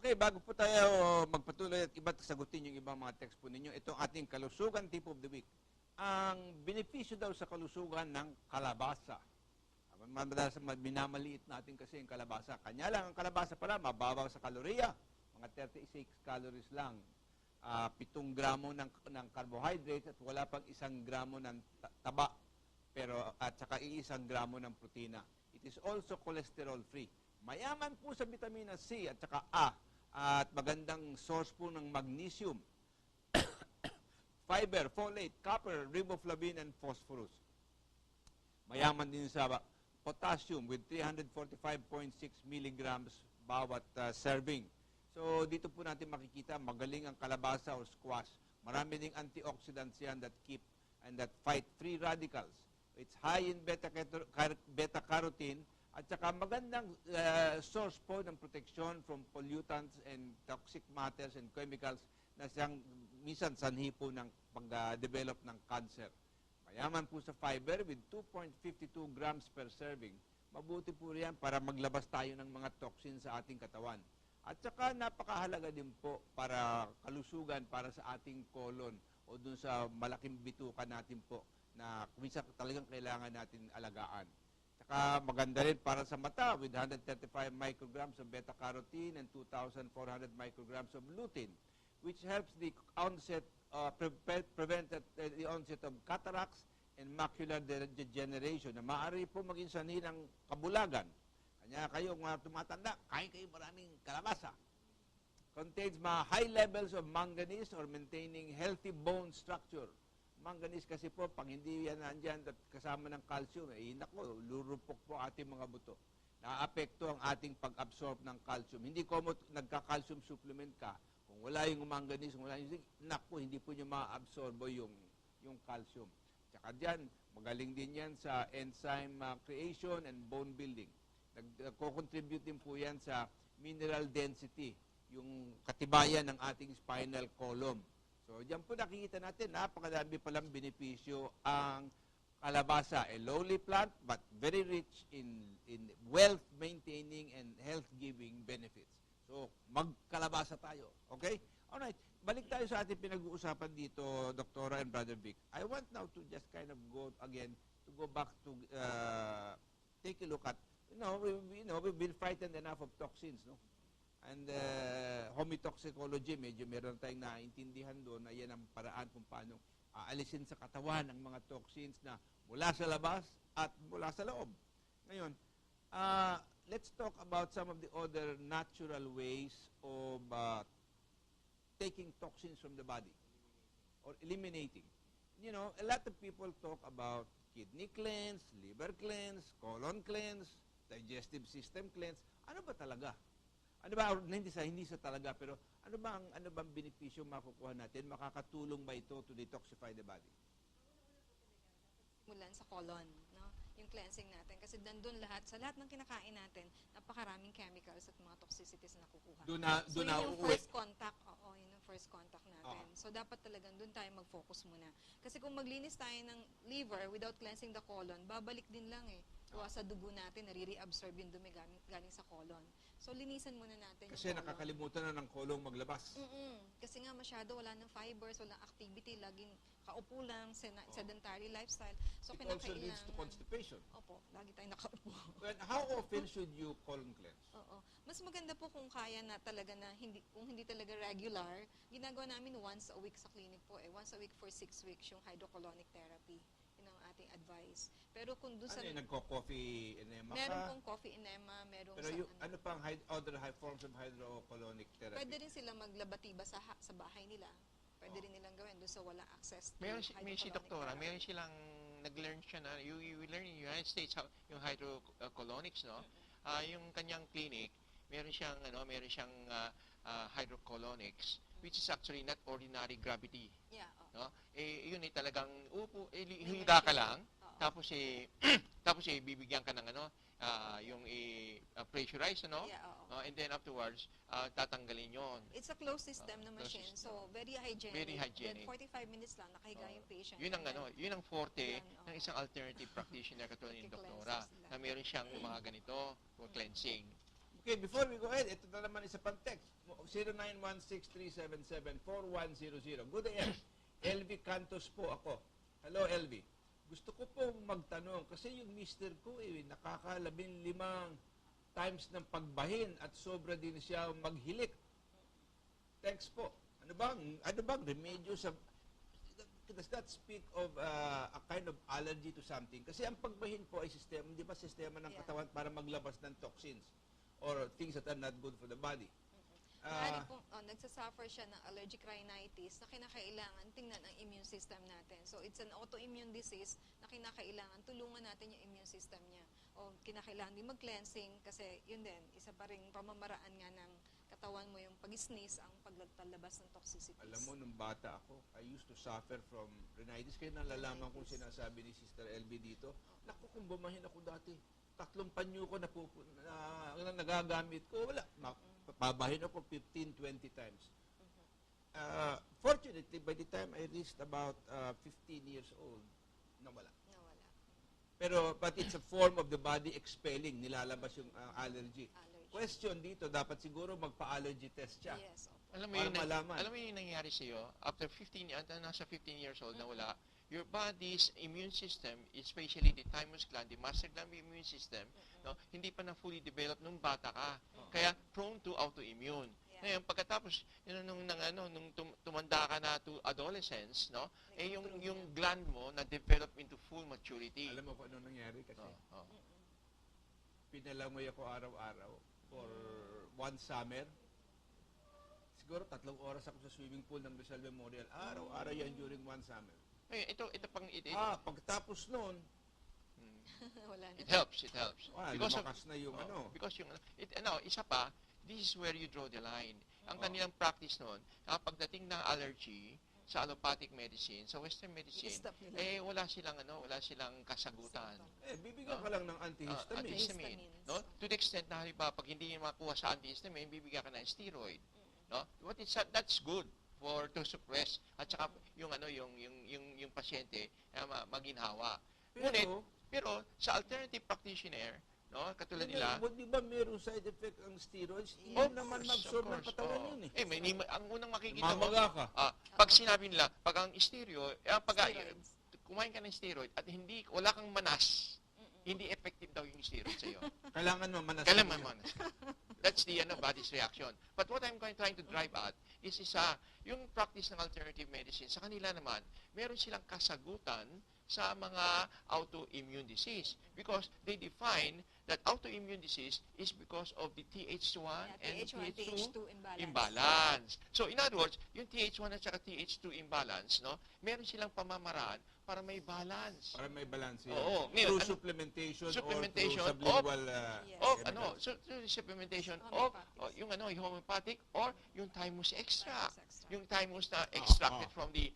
Okay, bago po tayo magpatuloy at iba't sagutin yung ibang mga text po ninyo, ito ang ating kalusugan tip of the week. Ang benepisyo daw sa kalusugan ng kalabasa. Madalas minamaliit natin kasi yung kalabasa. Kanya lang ang kalabasa pala, mababaw sa kaloriya. Mga 36 calories lang. 7 gramo ng carbohydrates at wala pang 1 gramo ng taba. At saka 1 gramo ng protina. It is also cholesterol free. Mayaman po sa vitamina C at saka A. At magandang source po ng magnesium, fiber, folate, copper, riboflavin, and phosphorus. Mayaman din sa potassium with 345.6 milligrams bawat serving. So, dito po natin makikita, magaling ang kalabasa o squash. Marami ding antioxidants yan that keep and that fight free radicals. It's high in beta-carotene at saka magandang source po ng protection from pollutants and toxic matters and chemicals na siyang minsan sanhi po ng pag-develop ng cancer. Mayaman po sa fiber with 2.52 grams per serving. Mabuti po riyan para maglabas tayo ng mga toxins sa ating katawan. At saka napakahalaga din po para kalusugan para sa ating colon o dun sa malaking bituka natin po na minsan talagang kailangan natin alagaan. Saka maganda rin para sa mata with 135 micrograms of beta-carotene and 2,400 micrograms of lutein, which helps the onset prevent the onset of cataracts and macular degeneration na maaari po maging sanhi ng kabulagan. Kanya kayo mga tumatanda, kain kayo maraming kalabasa. Contains high levels of manganese or maintaining healthy bone structure. Manganese kasi po, pag hindi yan nandyan at kasama ng calcium, nako, lurupok po ating mga buto. Naapekto ang ating pag-absorb ng calcium. Hindi ko nagka-calcium supplement ka, kung wala yung manganese, wala yung zinc, naku, hindi po nyo ma-absorbo yung calcium. Tsaka dyan, magaling din yan sa enzyme creation and bone building. Nagko-contribute din po yan sa mineral density, yung katibayan ng ating spinal column. So, dyan po nakikita natin, napakadami palang benepisyo ang kalabasa. A lowly plant, but very rich in wealth-maintaining and health-giving benefits. So, magkalabasa tayo. Okay? Alright. Balik tayo sa ating pinag-uusapan dito, Doktora and Brother Vic. I want now to just kind of go back to take a look at, we've been frightened enough of toxins, no? And hometoxicology, medyo meron tayong naintindihan doon na yan ang paraan kung paano aalisin sa katawan ang mga toxins na mula sa labas at mula sa loob. Ngayon, let's talk about some of the other natural ways of taking toxins from the body or eliminating. You know, a lot of people talk about kidney cleanse, liver cleanse, colon cleanse, digestive system cleanse. Ano ba talaga? Ano ba, hindi sa talaga, pero ano bang benepisyo makukuha natin? Makakatulong ba ito to detoxify the body? Mulan sa colon, no? Yung cleansing natin. Kasi nandun sa lahat ng kinakain natin, napakaraming chemicals at mga toxicities na nakukuha. Doon na yung first contact, yun yung first contact natin. So, dapat talagang doon tayo mag-focus muna. Kasi kung maglinis tayo ng liver without cleansing the colon, babalik din lang eh. Sa dugo natin, nare-reabsorb yung dumi galing sa colon. So, linisan muna natin kasi yung colon. Nakakalimutan na ng colon maglabas. Kasi nga masyado, wala ng fibers, walang activity, laging kaupo lang, sedentary lifestyle. So, it also leads to constipation. Opo, lagi tayong nakaupo. But how often should you colon cleanse? Mas maganda po kung kaya na talaga na, kung hindi talaga regular, ginagawa namin once a week sa clinic po Once a week for 6 weeks yung hydrocolonic therapy. Yun ang ating advice. Pero kung doon sa... nagko-coffee enema ka? Meron pong coffee enema, meron pero ano pang other forms of hydrocolonic therapy? Pwede rin sila maglabatiba sa bahay nila. Pwede rin nilang gawin doon sa wala access to may si doktora, meron silang nag-learn siya na, you learn in the United States yung hydrocolonics, no? Yung kanyang clinic, meron siyang hydrocolonics, which is actually not ordinary gravity. Yeah. No? Yun ay talagang higa ka lang, tapos bibigyan ka ng yung pressurize, no? Yeah, and then afterwards, tatanggalin yon. It's a closed system na machine, so very hygienic. Very hygienic. Then 45 minutes lang, nakahiga yung patient. Yun ang forte ng isang alternative practitioner katulad ni Doktora, na meron siyang mga ganito for cleansing. Okay, before we go ahead, ito na naman isa pang text. 0916-377-4100. Good AM. LV Cantos po ako. Hello, LV. Gusto ko po magtanong kasi yung mister ko nakaka-15 times ng pagbahin at sobra din siya maghilik. Thanks po. Ano bang remedyo sa... Does that speak of a kind of allergy to something? Kasi ang pagbahin po ay sistema, di ba sistema ng katawan para maglabas ng toxins or things that are not good for the body. Maaari pong nagsasuffer siya ng allergic rhinitis na kinakailangan tingnan ang immune system natin. So, it's an autoimmune disease na kinakailangan tulungan natin yung immune system niya. O kinakailangan din mag-cleansing kasi yun din, isa pa rin pamamaraan nga ng katawan mo yung pag-sneeze ang paglalabas ng toxicities. Alam mo, nung bata ako, I used to suffer from rhinitis. Kaya nalalaman kong sinasabi ni Sister LB dito. Naku, kung bumahin ako dati, 3 panyo ko na nagagamit ko, wala. Pabahin ako 15, 20 times. Fortunately, by the time I reached about 15 years old, nawala. But it's a form of the body expelling, nilalabas yung allergy. Question dito, dapat siguro magpa-allergy test siya. Yes, opo. Alam mo yung nangyayari sa'yo, after 15, nasa 15 years old na wala, your body's immune system, especially the thymus gland, the master gland immune system, no, hindi pa na fully developed nung bata ka. Kaya prone to autoimmune. Ngayon, pagkatapos nung tumanda ka na to adolescence, no, yung gland mo na develop into full maturity. Alam mo kung ano nangyari kasi? Pinalangoy ako araw-araw for one summer. Siguro 3 oras ako sa swimming pool ng Rizal Memorial. Araw-araw yan during one summer. Ito pang pagtapos noon, Wala na. it helps. lumakas na yung Because isa pa, this is where you draw the line. Ang kanilang practice noon, kapag dating ng allergy sa allopathic medicine, sa western medicine, I-stop nila. wala silang kasagutan. bibigyan ka lang ng antihistamine. Antihistamine. No? To the extent na halimbawa, pag hindi makuha sa antihistamine, bibigyan ka ng steroid. No? That's good to suppress at saka yung pasyente maginhawa. Pero sa alternative practitioner, no, katulad nila, Di ba mayroong side effect ang steroids? Hindi naman mag-absorb ng katawan yun ang unang makikita mo, Mamaga ka. pag sinabi nila, pag ang steroid, Steroids. kumain ka ng steroid at wala kang manas, hindi effective daw yung steroid sa'yo. Kailangan mo manas. Kailangan manas. That's the body's reaction. But what I'm trying to drive at is yung practice ng alternative medicine, sa kanila naman, meron silang kasagutan sa mga autoimmune disease because they define that autoimmune disease is because of the TH1 and TH2 imbalance. So in other words, yung TH1 at saka TH2 imbalance, no, meron silang pamamaraan para may balance. Para may balance yan. Oo. Through supplementation or supplementation through sublingual supplementation Homeopathic. of yung homeopathic or yung thymus extract. Yung thymus na extracted from the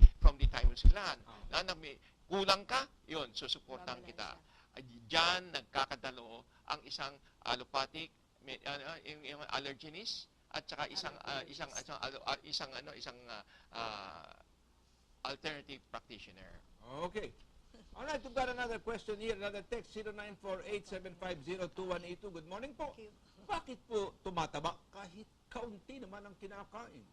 thymus gland. Na may kulang ka, yun, susuportahan kita. Diyan nagkakadalo ang isang allopathic, yung allergenist at saka isang alternative practitioner. Okay. All right, we've got another question here. Another text, 0948-750-2182. Good morning po. Thank you. Bakit po tumataba kahit kaunti naman ang kinakain?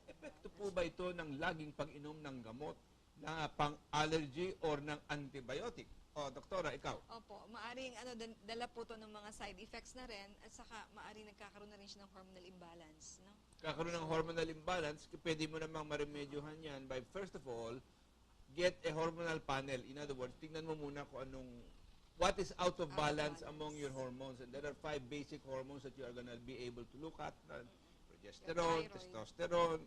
Epekto po ba ito ng laging pag-inom ng gamot na pang-allergy or ng antibiotic? O, doktora, ikaw. Opo, maaring dala po to ng mga side effects na rin at saka maaring nagkakaroon na rin siya ng hormonal imbalance, no? Kakaroon ng hormonal imbalance, pwede mo namang maremedyohan yan by, first of all, get a hormonal panel. In other words, tingnan mo muna kung what is out of balance among your hormones. And there are 5 basic hormones that you are gonna be able to look at. Progesterone, Thyroid. testosterone,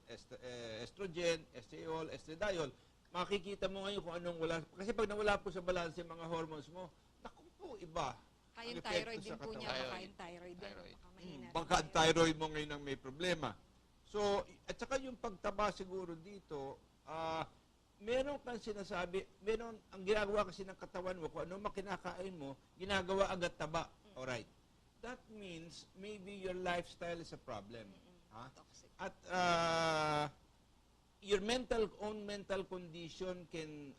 estrogen, estriol, estradiol. Makikita mo ngayon kung anong wala. Kasi pag nawala po sa balance yung mga hormones mo, naku po, iba. Kaya yung Ang epekto thyroid sa din po niya, katawan. baka yung thyroid din. Thyroid. Baka mahina rin Baka ang thyroid mo ngayon ang may problema. So, at saka yung pagtaba siguro dito, meron kang sinasabi, ang ginagawa kasi ng katawan mo, kung ano makinakain mo, ginagawa agad taba. Alright. That means maybe your lifestyle is a problem. Ha? Toxic. At your own mental condition can,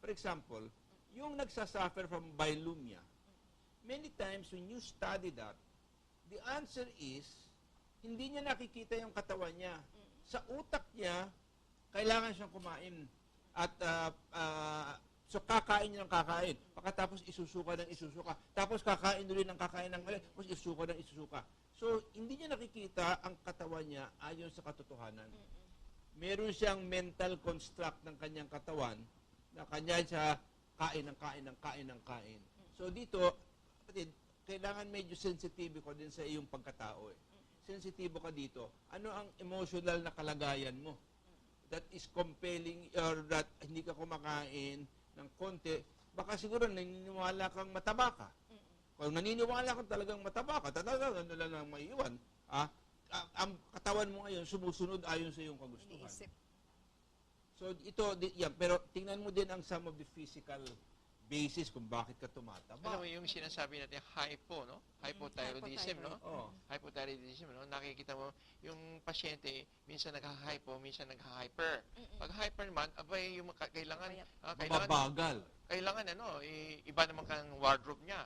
for example, yung nagsasuffer from bulimia, many times when you study that, the answer is hindi niya nakikita yung katawan niya. Sa utak niya, kailangan siyang kumain. At so kakain niya ng kakain. Pagkatapos isusuka ng isusuka. Tapos kakain ulit ng kakain ng ulit. Tapos isusuka ng isusuka. So hindi niya nakikita ang katawan niya ayon sa katotohanan. Meron siyang mental construct ng kanyang katawan na kanya siya kain ng kain ng kain ng kain. So dito, kapatid, kailangan medyo sensitibo ko din sa iyong pagkatao. Sensitibo ka dito. Ano ang emotional na kalagayan mo? That is compelling or that hindi ka kumakain ng konti, baka siguro naniniwala kang mataba ka. Kung naniniwala kang talagang mataba ka, talagang ano lang maiiwan. Ang katawan mo ngayon sumusunod ayon sa iyong kagustuhan. Iniisip. So ito, pero tingnan mo din ang some of the physical basis kung bakit ka tumataba. Alam mo, yung sinasabi natin, hypo, no? Hypothyroidism, no? Oh. Hypothyroidism, no? Nakikita mo, yung pasyente, minsan nagha-hypo, minsan nagha-hyper. Pag hyper naman, abay, yung kailangan, Mababagal. kailangan, iba naman kang wardrobe niya.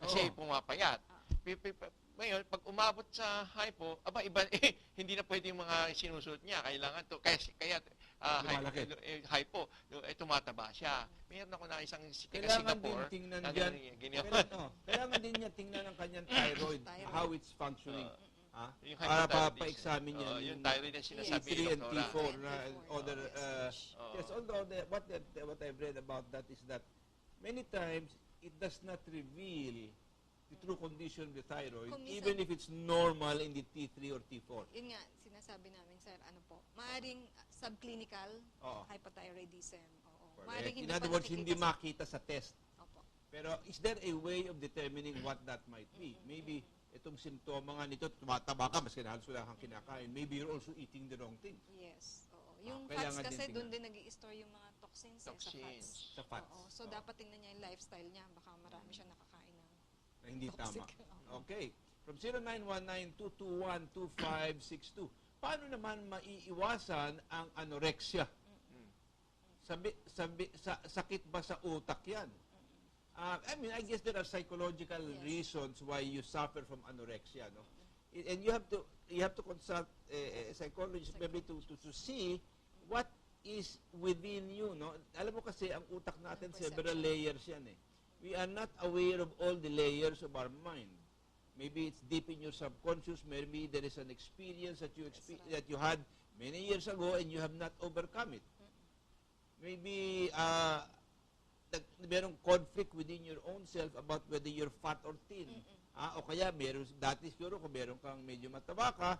Kasi pumapayat. Ngayon, pag umabot sa hypo, iba, hindi na pwede yung mga sinusuot niya. Kailangan to, kaya hypo, tumataba siya. Mayroon ako na isang Kailangan din Singapore. tingnan dyan. Kailangan din niya tingnan ang kanyang thyroid, how it's functioning. Yung Para hypothyroidism. pa-examine niya yung thyroid na sinasabi T3 ni and Doktora. T4 na other Oo. yes, although what I've read about that is that many times it does not reveal the true condition of the thyroid, Kung minsan- even if it's normal in the T3 or T4. Yun nga, sinasabi namin, sir, ano po, maaring subclinical Oo. hypothyroidism. Oo. Correct. Maaring In pa other words, hindi nakikita makita sa test. Opo. Pero is there a way of determining what that might be? Maybe itong simptoma nga nito, tumataba ka, maski halos wala kang kinakain. Maybe you're also eating the wrong thing. Yes. Oo. Yung kailangan fats din kasi tingnan. doon din nag-i-store yung mga toxins, sa fats. Toxins. Sa fats. Oo. So, dapat tingnan niya yung lifestyle niya. Baka marami siya nakakain ng Na hindi toxic. tama. Okay. From 0919-221-2562. Paano naman maiiwasan ang anorexia? Sakit ba sa utak yan? I mean, I guess there are psychological reasons why you suffer from anorexia, no? And you have to consult a psychologist maybe to see what is within you, no? Alam mo kasi ang utak natin several layers yan eh. We are not aware of all the layers of our mind. Maybe it's deep in your subconscious. Maybe there is an experience that that you had many years ago and you have not overcome it. Maybe merong conflict within your own self about whether you're fat or thin. O kaya dati siguro kung meron kang medyo mataba ka,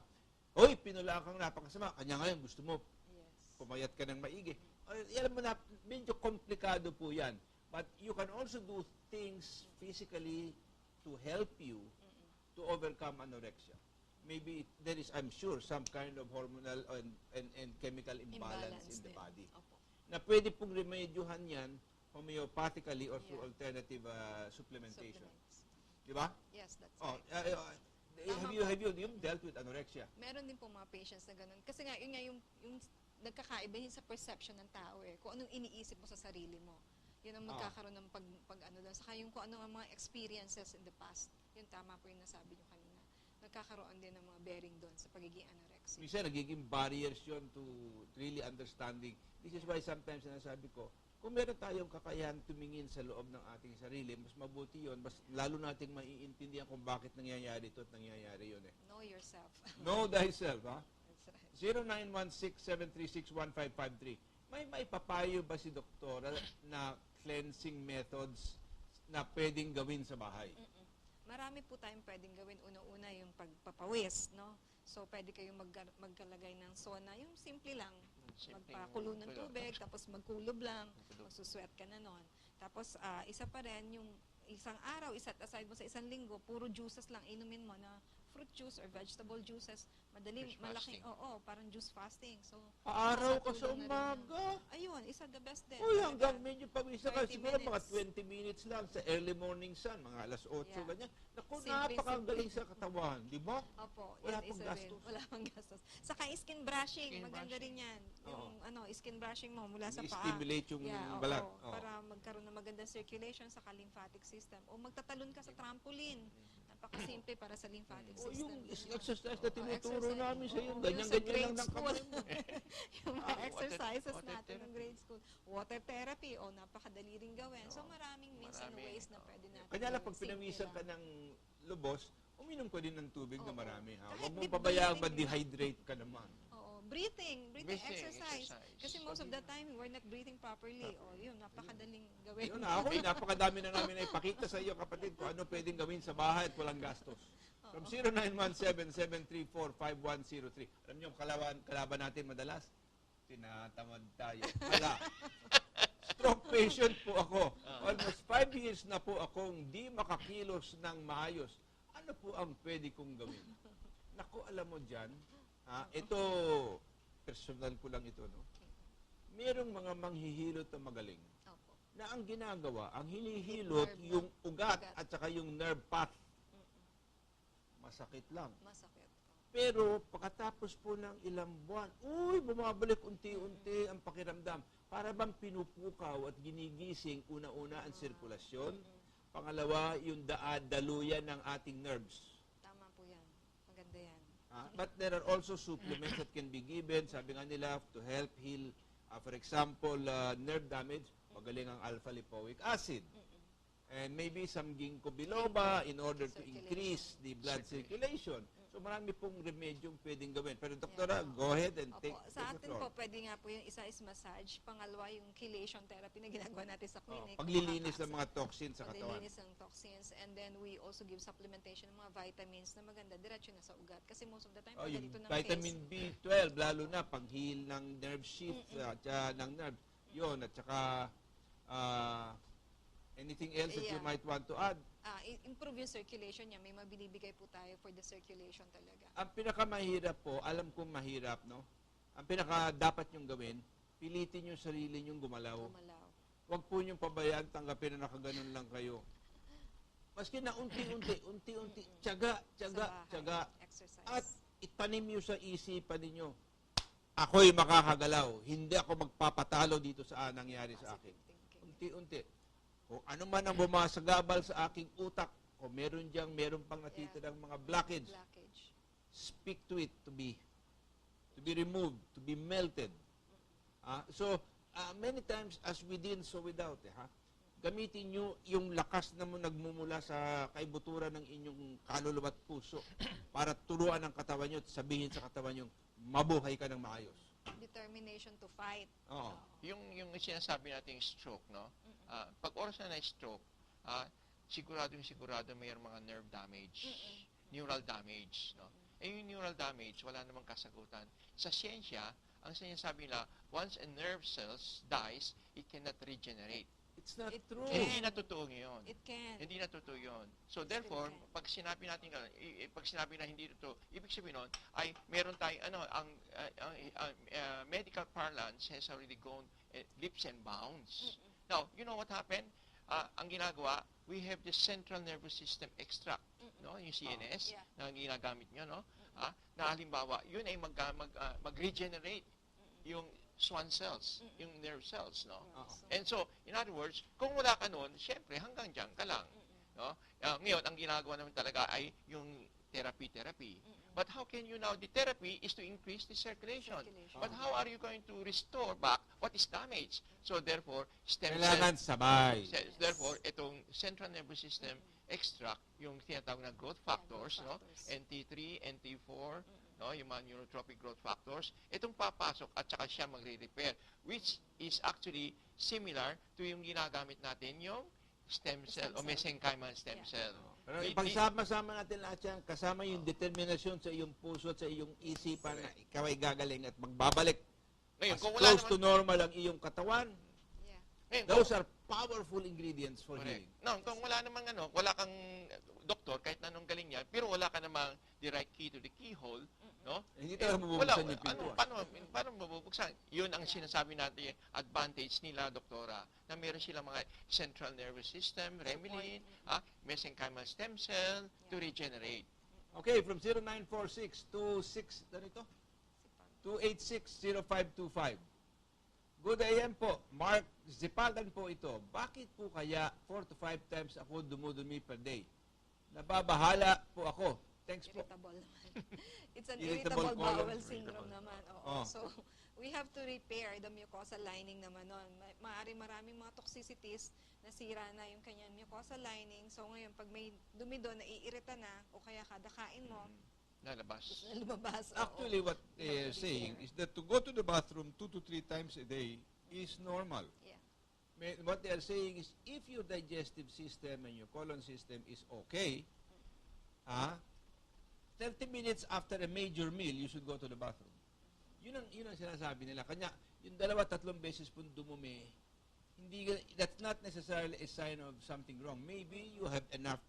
hoy, pinula kang napakasama. Kanya ngayon gusto mo pumayat ka ng maigi. Alam mo na, medyo komplikado po yan. But you can also do things physically to help you to overcome anorexia. Maybe there is, I'm sure, some kind of hormonal and chemical imbalance in the din. body. Opo. Na pwede pong remedyohan yan homeopathically or through alternative supplementation. Supplements. Di ba? Yes, that's Oh, right. you've dealt with anorexia? Meron din po mga patients na ganun. Kasi nga, yun nga yung nagkakaiba yun sa perception ng tao eh. Kung anong iniisip mo sa sarili mo. Yun ang magkakaroon ng pag-ano doon. Saka yung kung ano ang mga experiences in the past. Yun tama po yung nasabi nyo kanina. Nagkakaroon din ng mga bearing doon sa pagiging anorexic. Minsan nagiging barriers yun to really understanding. This is why sometimes sinasabi ko, kung meron tayong kakayahan tumingin sa loob ng ating sarili, mas mabuti yun, mas lalo nating maiintindihan kung bakit nangyayari ito at nangyayari yun eh. Know yourself. Know thyself, ha? That's right. 0916-736-1553. May papayo ba si doktora na cleansing methods na pwedeng gawin sa bahay? Marami po tayong pwedeng gawin. Una-una yung pagpapawis, no? So, pwede kayong magkalagay ng sauna. Yung simple lang. Magpakulo ng tubig, tapos magkulob lang. Magsusweat ka na nun. Tapos, isa pa rin, yung isang araw, iset aside mo sa isang linggo, puro juices lang inumin mo na fruit juice or vegetable juices. Madaling, Juice malaki, fasting. parang juice fasting. So, Araw ka sa nakakatulong na rin umaga. yun. Ayun, isa the best din. Uy, Talaga. hanggang medyo pag-isa ka, 30 siguro mga minutes. 20 minutes lang sa early morning sun, mga alas 8, Yeah. ganyan. Naku, Simple, napakagaling sa katawan, di ba? Opo, Wala yan pang isa gastos. rin. Wala pang gastos. Saka skin brushing, Skin maganda brushing. rin yan. Yung Oo. skin brushing mo mula sa paa. I-stimulate yung Yeah, balat. oo, Oo. para magkaroon ng magandang circulation sa lymphatic system. O magtatalon ka sa trampoline. napakasimple para sa lymphatic O system. yung Yun. exercise na tinuturo exercise. namin sa iyo, Oo, ganyan-ganyan yung sa lang grade ng school. kamay mo. Yung mga water- exercises water natin ng therapy. grade school. Water therapy, napakadali ring gawin. So maraming means and marami, ways na pwede natin Kanya lang gawin. pag Simple pinawisan ka lang. ng lubos, uminom ka din ng tubig na Oo. marami. Ha? Kahit Huwag mong deep pabayaan breathing, ma-dehydrate ka naman. Oo, breathing Breathing exercise. exercise. Kasi most of the time, we're not breathing properly. O yun, napakadaling gawin. Yun na, ako, napakadami na namin na ipakita sa iyo, kapatid, kung ano pwedeng gawin sa bahay at walang gastos. From 0917-734-5103. Alam niyo, kalaban natin madalas, tinatamad tayo. Hala, stroke patient po ako. Almost 5 years na po akong di makakilos ng maayos. Ano po ang pwede kong gawin? Naku, alam mo dyan, ito, personal ko lang ito, no? Merong mga manghihilot na magaling Opo. na ang ginagawa, ang hinihilot Nerve yung lang. ugat Ugat. at saka yung nerve path. Masakit lang. Masakit. Pero pagkatapos po ng ilang buwan, bumabalik unti-unti ang pakiramdam. Para bang pinupukaw at ginigising una-una ang sirkulasyon. Pangalawa, yung daluyan ng ating nerves. Tama po yan. Maganda yan. But there are also supplements that can be given, sabi nga nila, to help heal, for example, nerve damage, magaling ang alpha-lipoic acid. And maybe some ginkgo biloba in order to increase the blood circulation. So marami pong remedyong pwedeng gawin. Pero doktora, go ahead and Opo. take Sa the atin floor. po, pwede nga po yung isa is massage. Pangalawa, yung chelation therapy na ginagawa natin sa clinic. Paglilinis ng mga toxins sa katawan. Paglilinis ng toxins. And then we also give supplementation ng mga vitamins na maganda. Diretso na sa ugat. Kasi most of the time, pag Yung ganito ng vitamin case, B12, lalo na pang-heal ng nerve sheath at ng nerve. Yun, at saka anything else that you Yeah. might want to add? improve yung circulation niya. May mabinibigay po tayo for the circulation talaga. Ang pinakamahirap po, alam kong mahirap, no? Ang pinaka dapat nyong gawin, pilitin yung sarili nyong gumalaw. Gumalaw. Huwag po nyong pabayaan, tanggapin na nakaganon lang kayo. Maski na unti-unti, tiyaga, Sa bahay, tiyaga. exercise. At itanim nyo sa isipan ninyo, ako'y makakagalaw. Hindi ako magpapatalo dito sa nangyari sa akin. Positive thinking. Unti-unti. Kung ano man ang bumasagabal sa aking utak, o meron pang natitirang mga blockage, Blockage. speak to it to be removed, to be melted. So, many times, as within, so without. Gamitin nyo yung lakas na mo nagmumula sa kaibuturan ng inyong kaluluwa at puso para turuan ang katawan nyo at sabihin sa katawan nyo, mabuhay ka ng maayos. Determination to fight. Oo. Yung sinasabi nating stroke, no? Pag oras na stroke, sigurado mayroong mga nerve damage, neural damage, no? Yung neural damage, wala namang kasagutan. Sa siyensya, ang sinasabi nila, once a nerve cells dies, it cannot regenerate. It's not It true. can. Hindi natutoo yun. It can. Hindi natutoo yun. So Still therefore, can. pag sinabi natin pag sinabi na hindi totoo, ibig sabihin nun ay meron tayong ang medical parlance has already gone leaps and bounds. Now, you know what happened? Ang ginagawa, we have the central nervous system extract, no? Yung CNS Yeah. na ginagamit nyo, no? Na halimbawa, yun ay mag-regenerate yung swan cells, yung nerve cells, no? And so, in other words, kung wala ka nun, syempre, hanggang dyan ka lang. No? Ngayon, ang ginagawa naman talaga ay yung therapy. But how can you now, the therapy is to increase the circulation. But how are you going to restore back what is damaged? So therefore, stem Kailangan cell, sabay. therefore, itong central nervous system extract, yung tinatawag na growth factors, no? NT3, NT4, no, yung mga neurotropic growth factors, itong papasok at saka siya magre-repair, which is actually similar to yung ginagamit natin yung stem cell o mesenchymal stem cell. Pero ipagsama-sama natin lahat yan, kasama yung determinasyon sa iyong puso at sa iyong isipan na ikaw ay gagaling at magbabalik. Ngayon, As kung wala close to naman, normal ang iyong katawan, Yeah. ngayon, those are powerful ingredients for correct. healing. No, kung wala namang wala kang doktor, kahit na anong galing niya, pero wala ka namang the right key to the keyhole, no? Hindi talaga mabubuksan yung pintuan. Paano mabubuksan? Yun ang sinasabi natin, advantage nila, doktora, na meron silang mga central nervous system, remilin, mesenchymal stem cell, to regenerate. Okay, from 0946-286-0525. Good AM po. Mark Zipagan po ito. Bakit po kaya 4 to 5 times ako dumudumi per day? nababahala po ako. Thanks po. Irritable naman. It's an Irritable irritable colon. bowel syndrome naman. Oo. Oh. So, we have to repair the mucosal lining naman nun. Maaaring maraming mga toxicities, nasira na yung kanyang mucosal lining. So, ngayon, pag may dumi doon, naiirita na, o kaya kada kain mo, Lalabas. na lumabas. Oo. Actually, what they're saying is that to go to the bathroom 2 to 3 times a day is normal. Yeah. What they are saying is, if your digestive system and your colon system is okay, 30 minutes after a major meal, you should go to the bathroom. Yun ang sinasabi nila. Kanya, yung 2-3 beses pong dumumi, that's not necessarily a sign of something wrong. Maybe you have enough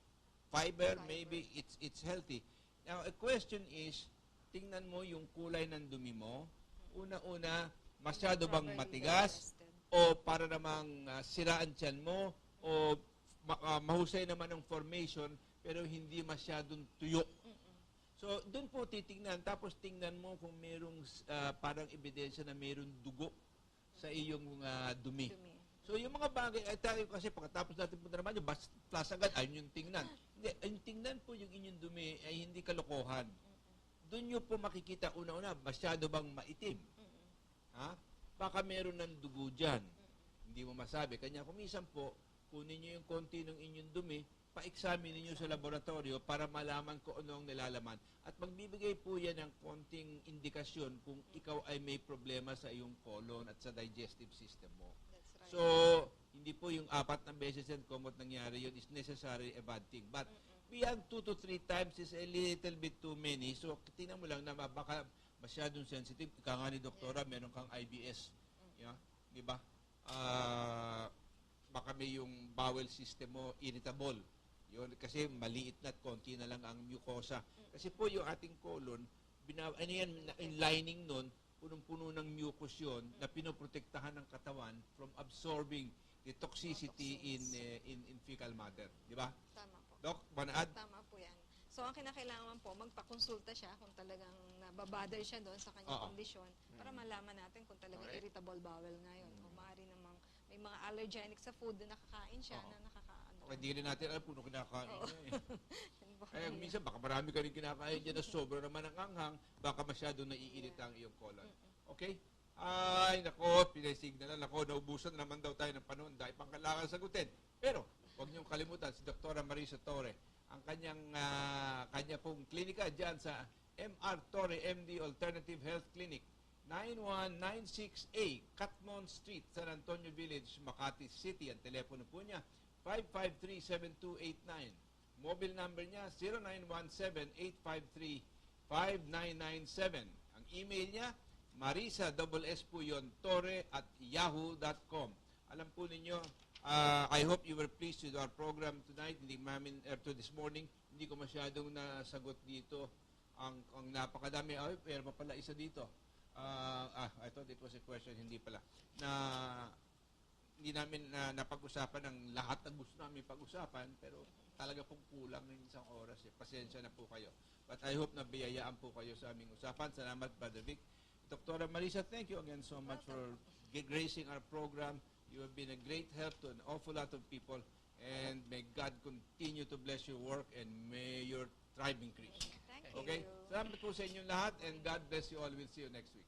fiber, maybe it's healthy. Now, a question is, tingnan mo yung kulay ng dumi mo. Una-una, masyado bang Properly matigas? digested. O para namang siraan tiyan mo? O mahusay naman ang formation, pero hindi masyadong tuyo? So, doon po titingnan. Tapos tingnan mo kung merong parang ebidensya na merong dugo sa iyong dumi. Dumi. So, yung mga bagay, tayo kasi pagkatapos natin punta naman yung plus agad, ayun yung tingnan. Hindi, yung tingnan po yung inyong dumi ay hindi kalokohan. Doon nyo po makikita una-una, masyado bang maitim? Ha? Baka meron ng dugo dyan. Hindi mo masabi. Kanya kumisan po, kunin nyo yung konti ng inyong dumi, pa-examine niyo sa laboratorio para malaman kung ano ang nilalaman. At magbibigay po yan ng konting indikasyon kung ikaw ay may problema sa iyong colon at sa digestive system mo. That's right. So, hindi po yung 4 na beses yan kung what nangyari yun is necessarily a bad thing. But beyond 2 to 3 times is a little bit too many. So, tingnan mo lang na baka masyadong sensitive. Ika nga ni doktora, meron kang IBS. Yeah? Di ba? Baka may yung bowel system mo irritable. Yun, kasi maliit na at konti na lang ang mucosa. Kasi po yung ating colon, yung lining nun, punong-puno ng mucus yun na pinoprotektahan ng katawan from absorbing the toxicity in fecal matter. Di ba? Tama po. Doc, Banaad? Tama po yan. So, ang kinakailangan po, magpakonsulta siya kung talagang nababother siya doon sa kanyang Oo. kondisyon para malaman natin kung talagang Correct. irritable bowel nga yun. O maaari namang may mga allergenic sa food na nakakain siya Oo. na nakakaano. Okay, di rin natin alam puno kinakain niya eh. Yun po. Kaya minsan, baka marami ka rin kinakain dyan na sobra naman ang anghang, baka masyado naiirita ang iyong colon. Okay? Ay, nako, pinasignal na, nako, naubusan na naman daw tayo ng panahon dahil pang kailangan sagutin. Pero, huwag niyong kalimutan, si Dr. Marisa Torre, ang kanya pong klinika dyan sa MR Torre MD Alternative Health Clinic, 9196A, Catmon Street, San Antonio Village, Makati City. Ang telepono po niya, 553-7289. Mobile number niya, 0917-853-5997. Ang email niya, Marisa, double S po yun, torre@yahoo.com. Alam po ninyo, I hope you were pleased with our program tonight. Hindi namin, to this morning, hindi ko masyadong nasagot dito. Ang napakadami, pero pa pala isa dito. I thought it was a question, hindi pala. Hindi namin napag-usapan ang lahat ng gusto namin pag-usapan, pero talaga pong kulang ng isang oras. Pasensya na po kayo. But I hope na biyayaan po kayo sa aming usapan. Salamat, Brother Vic. Dr. Marisa, thank you again so much for gracing our program. You have been a great help to an awful lot of people, and may God continue to bless your work, and may your tribe increase. Thank Okay? you. Salamat po sa inyong lahat, and God bless you all. We'll see you next week.